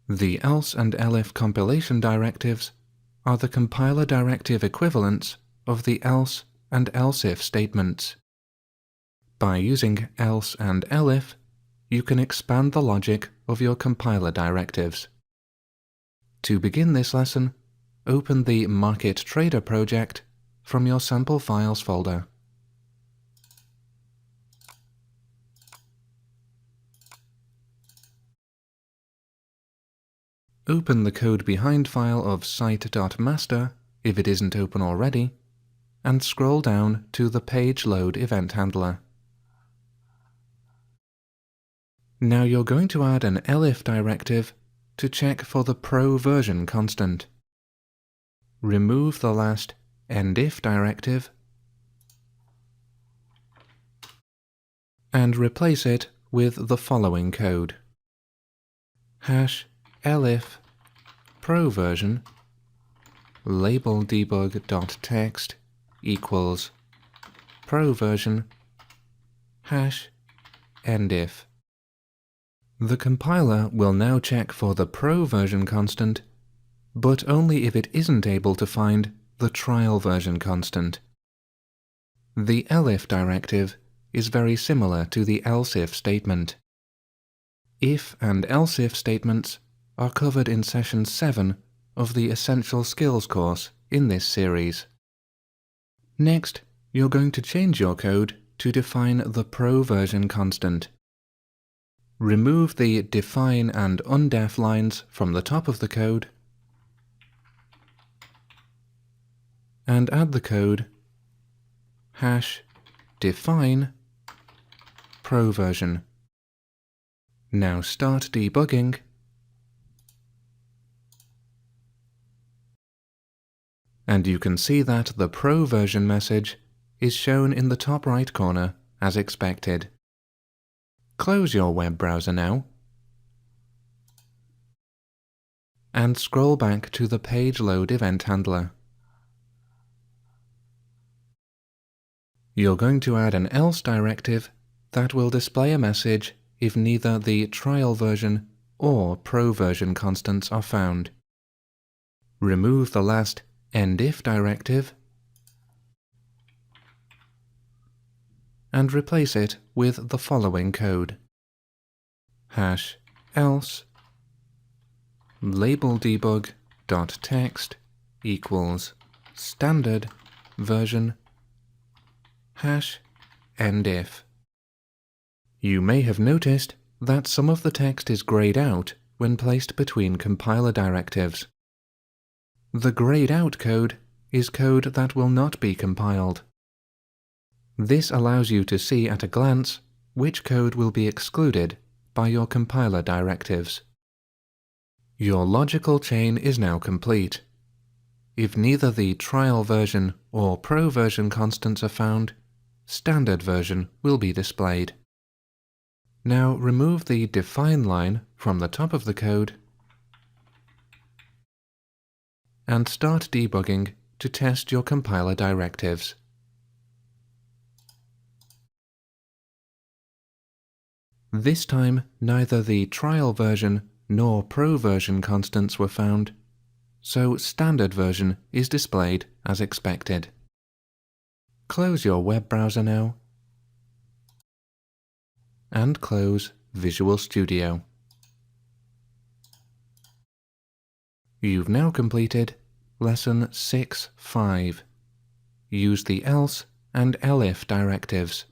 The else and elif compilation directives are the compiler directive equivalents of the else and elsif statements. By using else and elif, you can expand the logic of your compiler directives. To begin this lesson, open the Market Trader project from your sample files folder. Open the code behind file of site.master if it isn't open already, and scroll down to the page load event handler. Now you're going to add an elif directive to check for the pro version constant. Remove the last endif directive and replace it with the following code: #elif pro version label debug.text equals pro version #endif. The compiler will now check for the pro version constant, but only if it isn't able to find the trial version constant. The elif directive is very similar to the elsif statement. If and elsif statements are covered in session 7 of the Essential Skills course in this series. Next, you're going to change your code to define the pro version constant. Remove the define and undef lines from the top of the code and add the code #define pro version. Now start debugging and you can see that the pro version message is shown in the top right corner as expected. Close your web browser now and scroll back to the page load event handler. You're going to add an else directive that will display a message if neither the trial version or pro version constants are found. Remove the last endif directive and replace it with the following code: #else label debug.text equals standard version #endif. You may have noticed that some of the text is grayed out when placed between compiler directives. The grayed out code is code that will not be compiled. This allows you to see at a glance which code will be excluded by your compiler directives. Your logical chain is now complete. If neither the trial version or pro version constants are found, standard version will be displayed. Now remove the define line from the top of the code and start debugging to test your compiler directives. This time, neither the trial version nor pro version constants were found, so standard version is displayed as expected. Close your web browser now and close Visual Studio. You've now completed Lesson 6.5. Use the else and elif directives.